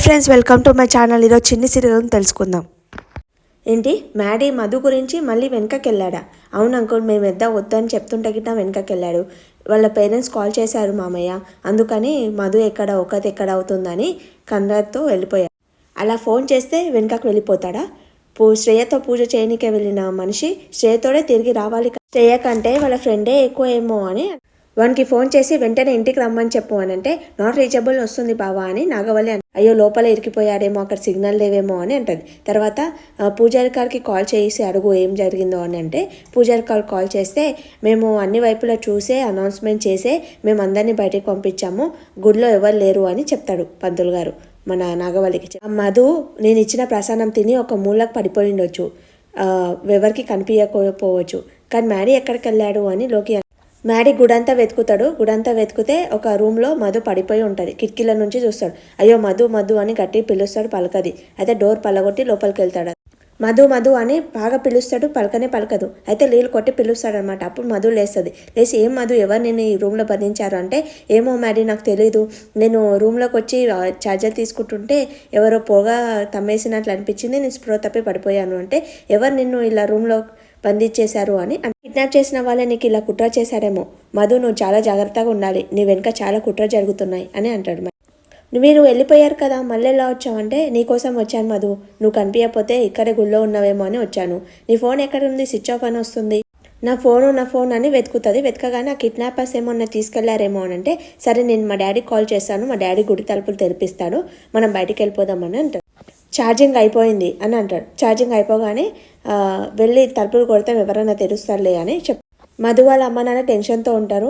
Friends, welcome to my channel. ఈరోజు చిన్ని serial తెలుసుకుందాం. ఏంటి మ్యాడీ మధు గురించి మళ్ళీ వెనకకి వెళ్ళాడా? అవును అంకుల్, మేము వద్దని చెప్తుంటే గిట్ట వెనకకి వెళ్ళాడు. వాళ్ళ పేరెంట్స్ కాల్ చేశారు మామయ్య, అందుకని మధు ఒకటి ఎక్కడ అవుతుందని కన్నర్తో వెళ్ళిపోయాడు. అలా ఫోన్ చేస్తే వెనకకు వెళ్ళిపోతాడా? శ్రేయతో పూజ చేయనికే వెళ్ళిన మనిషి శ్రేయతోనే తిరిగి రావాలి. శ్రేయ కంటే వాళ్ళ ఫ్రెండే ఎక్కువ ఏమో అని వానికి ఫోన్ చేసి వెంటనే ఇంటికి రమ్మని చెప్పు అని అంటే, నాట్ రీచబుల్ వస్తుంది బావా అని నాగవల్లి అయ్యో లోపల ఇరికిపోయాడేమో, అక్కడ సిగ్నల్ లేవేమో అని అంటది. తర్వాత పూజారి గారికి కాల్ చేసి అడుగు ఏం జరిగిందో అని అంటే, పూజారి కాల్ చేస్తే మేము అన్ని వైపులా చూసే అనౌన్స్మెంట్ చేసే మేము అందరినీ బయటికి పంపించాము, గుడిలో ఎవరు లేరు అని చెప్తాడు పంతులు గారు మన నాగవల్లికి. మధు నేను ఇచ్చిన ప్రసాదం తిని ఒక మూలకు పడిపోయి ఉండొచ్చు, ఎవరికి కనిపించకపోవచ్చు, కానీ మ్యాడీ ఎక్కడికి వెళ్ళాడు అని లోకి. మ్యాడీ గుడంతా వెతుకుతే ఒక రూమ్లో మధు పడిపోయి ఉంటుంది. కిటికీల నుంచి చూస్తాడు. అయ్యో మధు మధు అని గట్టి పిలుస్తాడు, పలకది. అయితే డోర్ పలగొట్టి లోపలికి వెళ్తాడు. మధు మధు అని బాగా పిలుస్తాడు, పలకదు. అయితే నీళ్ళు కొట్టి పిలుస్తాడు అనమాట. అప్పుడు మధు లేస్తుంది. లేచి ఏం మధు, ఎవరు నేను ఈ రూమ్లో బంధించారు అంటే, ఏమో మ్యాడీ నాకు తెలీదు, నేను రూమ్లోకి వచ్చి ఛార్జర్ తీసుకుంటుంటే ఎవరో పొగ తమ్మేసినట్లు అనిపించింది, నేను స్ప్రో తప్పి పడిపోయాను అంటే, ఎవరు నిన్ను ఇలా రూమ్లో బంధించేశారు అని. కిడ్నాప్ చేసిన వాళ్ళే నీకు ఇలా కుట్ర చేశాడేమో మధు, నువ్వు చాలా జాగ్రత్తగా ఉండాలి, నీ వెనుక చాలా కుట్ర జరుగుతున్నాయి అని అంటాడు. మీరు వెళ్ళిపోయారు కదా, మళ్ళీ ఎలా వచ్చావంటే, నీకోసం వచ్చాను మధు, నువ్వు కనిపించకపోతే ఇక్కడే గుళ్ళో ఉన్నావేమో అని వచ్చాను. నీ ఫోన్ ఎక్కడ ఉంది, స్విచ్ ఆఫ్ అని వస్తుంది. నా ఫోన్ అని వెతకగానే ఆ కిడ్నాపర్స్ ఏమన్నా తీసుకెళ్లారేమో అని అంటే, సరే నేను మా డాడీకి కాల్ చేస్తాను, మా డాడీ గుడి తలుపులు తెరిపిస్తాడు, మనం బయటికి వెళ్ళిపోదామని అంటాడు. ఛార్జింగ్ అయిపోయింది అని అంటాడు. ఛార్జింగ్ అయిపోగానే వెళ్ళి తలుపులు కొడితే ఎవరైనా తెరుస్తారులే అని మధు వాళ్ళ అమ్మ నాన్న టెన్షన్తో ఉంటారు.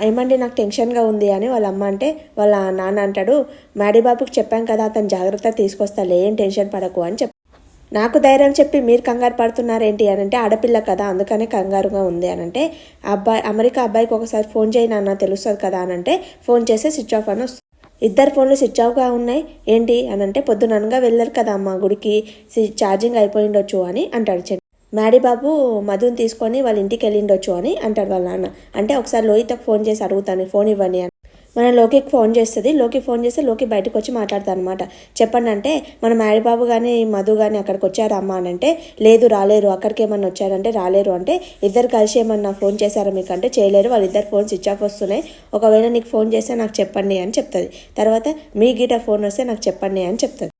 ఏమంటే నాకు టెన్షన్గా ఉంది అని వాళ్ళ అమ్మ అంటే, వాళ్ళ నాన్న అంటాడు, మ్యాడీ బాబుకి చెప్పాం కదా, అతను జాగ్రత్త తీసుకొస్తాలే, ఏం టెన్షన్ పడకు అని నాకు ధైర్యం చెప్పి మీరు కంగారు పడుతున్నారేంటి అని అంటే, ఆడపిల్ల కదా అందుకనే కంగారుగా ఉంది అని అంటే, అమెరికా అబ్బాయికి ఒకసారి ఫోన్ చేయి నాన్న తెలుస్తుంది కదా అని అంటే, ఫోన్ చేస్తే స్విచ్ ఆఫ్ అని వస్తుంది. ఇద్దరు ఫోన్లు స్విచ్ ఆఫ్గా ఉన్నాయి ఏంటి అని అంటే, పొద్దుననగా వెళ్ళరు కదా అమ్మ గుడికి, ఛార్జింగ్ అయిపోయిండొచ్చు అని అంటాడు. మ్యాడీ బాబు మధుని తీసుకొని వాళ్ళ ఇంటికి వెళ్ళిండొచ్చు అని అంటాడు వాళ్ళ నాన్న. అంటే ఒకసారి లోహితకు ఫోన్ చేసి అడుగుతాను, ఫోన్ ఇవ్వని అని. మన లోకికి ఫోన్ చేస్తుంది. లోకి ఫోన్ చేస్తే లోకి బయటకు వచ్చి మాట్లాడతాను అనమాట. చెప్పండి అంటే, మన మ్యాడీ బాబు కానీ మధు కానీ అక్కడికి వచ్చారా అమ్మ అని అంటే, లేదు రాలేరు, అక్కడికి ఏమన్నా వచ్చారంటే రాలేరు అంటే, ఇద్దరు కలిసి ఏమన్నా ఫోన్ చేశారా మీకు అంటే, చేయలేరు, వాళ్ళిద్దరు ఫోన్ స్విచ్ ఆఫ్ వస్తున్నాయి, ఒకవేళ నీకు ఫోన్ చేస్తే నాకు చెప్పండి అని చెప్తుంది. తర్వాత మీ గిట ఫోన్ వస్తే నాకు చెప్పండి అని చెప్తుంది.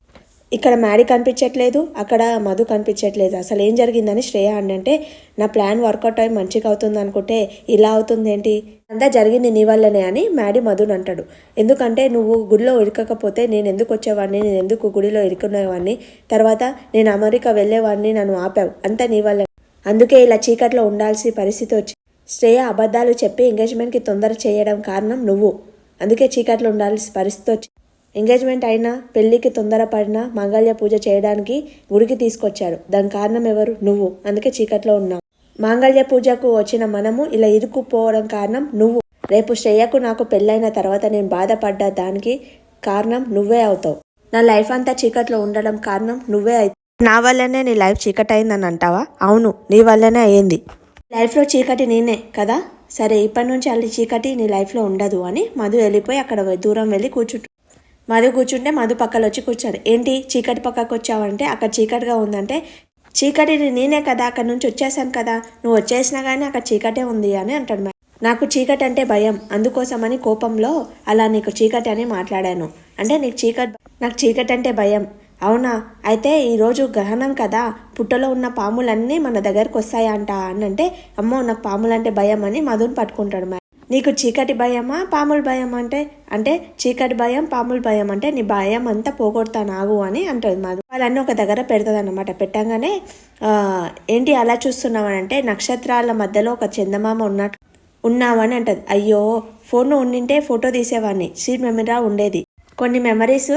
ఇక్కడ మ్యాడీ కనిపించట్లేదు, అక్కడ మధు కనిపించట్లేదు, అసలు ఏం జరిగిందని శ్రేయ అంటే, నా ప్లాన్ వర్కౌట్ అయ్యి మంచిగా అవుతుంది అనుకుంటే ఇలా అవుతుంది ఏంటి, అంతా జరిగింది నీ వల్లనే అని మ్యాడీ మధుని అంటాడు. ఎందుకంటే నువ్వు గుడిలో ఇరకకపోతే నేను ఎందుకు వచ్చేవాడిని, నేను ఎందుకు గుడిలో ఇరుకునేవాడిని, తర్వాత నేను అమెరికా వెళ్ళేవాడిని, నన్ను ఆపావు, అంతా నీ వల్ల, అందుకే ఇలా చీకట్లో ఉండాల్సిన పరిస్థితి వచ్చి. శ్రేయ అబద్ధాలు చెప్పి ఎంగేజ్మెంట్కి తొందర చేయడం కారణం నువ్వు, అందుకే చీకట్లో ఉండాల్సిన పరిస్థితి వచ్చి. ఎంగేజ్మెంట్ అయినా పెళ్లికి తొందరపడినా మంగళ్య పూజ చేయడానికి గుడికి తీసుకొచ్చాడు, దాని కారణం ఎవరు, నువ్వు, అందుకే చీకట్లో ఉన్నావు. మాంగళ్య పూజకు వచ్చిన మనము ఇలా ఇరుక్కుపోవడం కారణం నువ్వు. రేపు శ్రేయకు నాకు పెళ్ళైన తర్వాత నేను బాధపడ్డా దానికి కారణం నువ్వే అవుతావు. నా లైఫ్ అంతా చీకట్లో ఉండడం కారణం నువ్వే అవుతావు. నా వల్లనే నీ లైఫ్ చీకటి అయిందని అంటావా? అవును, నీ వల్లనే అయ్యింది. లైఫ్లో చీకటి నేనే కదా, సరే ఇప్పటి నుంచి అల్లి చీకటి నీ లైఫ్లో ఉండదు అని మధు వెళ్ళిపోయి అక్కడ దూరం వెళ్ళి మధు కూర్చుంటే మధు పక్కలో వచ్చి కూర్చాడు. ఏంటి చీకటి పక్కకు వచ్చావంటే, అక్కడ చీకటిగా ఉందంటే, చీకటి నేనే కదా, అక్కడ నుంచి వచ్చేసాను కదా, నువ్వు వచ్చేసినా కానీ అక్కడ చీకటే ఉంది అని అంటాడు. నాకు చీకటి అంటే భయం, అందుకోసమని కోపంలో అలా నీకు చీకటి అని మాట్లాడాను అంటే, నాకు చీకటి అంటే భయం, అవునా, అయితే ఈరోజు గ్రహణం కదా, పుట్టలో ఉన్న పాములన్నీ మన దగ్గరకు వస్తాయంట అని అంటే, అమ్మో నాకు పాములంటే భయం అని మధుని పట్టుకుంటాడు. నీకు చీకటి భయమా పాముల భయం అంటే చీకటి భయం పాముల భయం అంటే నీ భయం అంతా పోగొడతాను ఆగు అని అంటుంది మధు. వాళ్ళన్నీ ఒక దగ్గర పెడుతుంది అన్నమాట. పెట్టంగానే ఏంటి అలా చూస్తున్నావని అంటే, నక్షత్రాల మధ్యలో ఒక చందమామ ఉన్నావని అంటది. అయ్యో ఫోన్ ఉండింటే ఫోటో తీసేవాడిని, సీట్ మెమరీ ఉండేది, కొన్ని మెమరీస్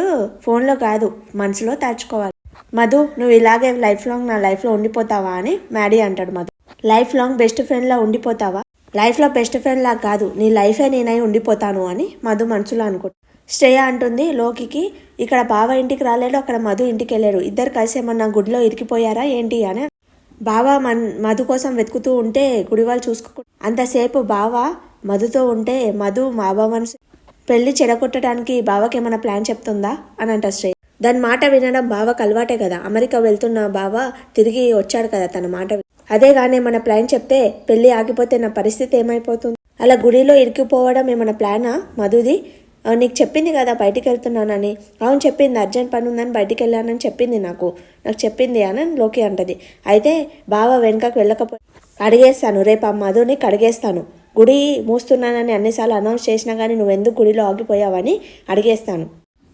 ఫోన్లో కాదు మనసులో దాచుకోవాలి. మధు నువ్వు ఇలాగే లైఫ్ లాంగ్ నా లైఫ్లో ఉండిపోతావా అని మ్యాడీ అంటాడు. మధు లైఫ్ లాంగ్ బెస్ట్ ఫ్రెండ్లా ఉండిపోతావా, లైఫ్లో బెస్ట్ ఫ్రెండ్ లాగా కాదు, నీ లైఫే నేనై ఉండిపోతాను అని మధు మనసులో అనుకుంటా. శ్రేయ అంటుంది లోకి, ఇక్కడ బావ ఇంటికి రాలేడు, అక్కడ మధు ఇంటికి వెళ్ళాడు, ఇద్దరు కలిసి ఏమన్నా గుడిలో ఇరికిపోయారా ఏంటి అని. బావ మధు కోసం వెతుకుతూ ఉంటే గుడి వాళ్ళు చూసుకో, అంతసేపు బావ మధుతో ఉంటే మధు మా బావ మనసు పెళ్లి చెడగొట్టడానికి బావకి ఏమైనా ప్లాన్ చెప్తుందా అని అంట శ్రేయ. దాని మాట వినడం బావకు అలవాటే కదా. అమెరికా వెళ్తున్న బావ తిరిగి వచ్చాడు కదా తన మాట అదే కానీ మన ప్లాన్ చెప్తే పెళ్ళి ఆగిపోతే నా పరిస్థితి ఏమైపోతుంది? అలా గుడిలో ఇరికిపోవడం ఏమైనా ప్లానా మధుది? నీకు చెప్పింది కదా బయటికి వెళ్తున్నానని. అవును చెప్పింది, అర్జెంట్ పని ఉందని బయటికి వెళ్ళానని చెప్పింది నాకు చెప్పింది అని లోకి అంటది. అయితే బావ వెనుకకు వెళ్ళకపోతే అడిగేస్తాను, రేపు ఆ మధుని కడిగేస్తాను. గుడి మూస్తున్నానని అన్నిసార్లు అనౌన్స్ చేసినా కానీ నువ్వెందుకు గుడిలో ఆగిపోయావని అడిగేస్తాను.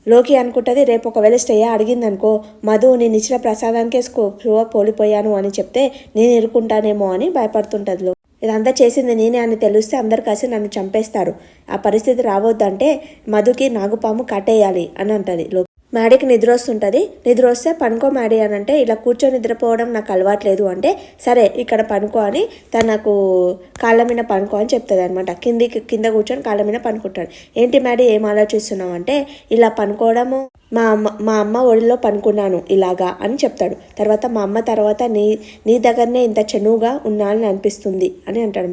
లోకి అనుకుంటుంది, రేపు ఒకవేళ స్టేయ అడిగిందనుకో, మధు నేను ఇచ్చిన ప్రసాదానికే స్కూవ పోలిపోయాను అని చెప్తే నేను ఇరుకుంటానేమో అని భయపడుతుంటుంది. ఇదంతా చేసింది నేనే అని తెలిస్తే అందరు కలిసి నన్ను చంపేస్తారు. ఆ పరిస్థితి రావద్దంటే మధుకి నాగుపాము కట్టేయాలి అని అంటది. మ్యాడీకి నిద్ర వస్తుంటుంది. నిద్ర వస్తే పనుకో మ్యాడీ అని అంటే, ఇలా కూర్చొని నిద్రపోవడం నాకు అలవాట్లేదు అంటే, సరే ఇక్కడ పనుకో అని తనకు కాళ్ళ మీద పనుకో అని చెప్తుంది అనమాట. కింద కూర్చొని కాళ్ళ మీద పనుకుంటాడు. ఏంటి మ్యాడీ ఏం ఆలోచిస్తున్నావు అంటే, ఇలా పనుకోవడము మా అమ్మ ఒడిలో పనుకున్నాను ఇలాగా అని చెప్తాడు. తర్వాత మా అమ్మ తర్వాత నీ దగ్గరనే ఇంత చనువుగా ఉన్నానని అనిపిస్తుంది అని అంటాడు.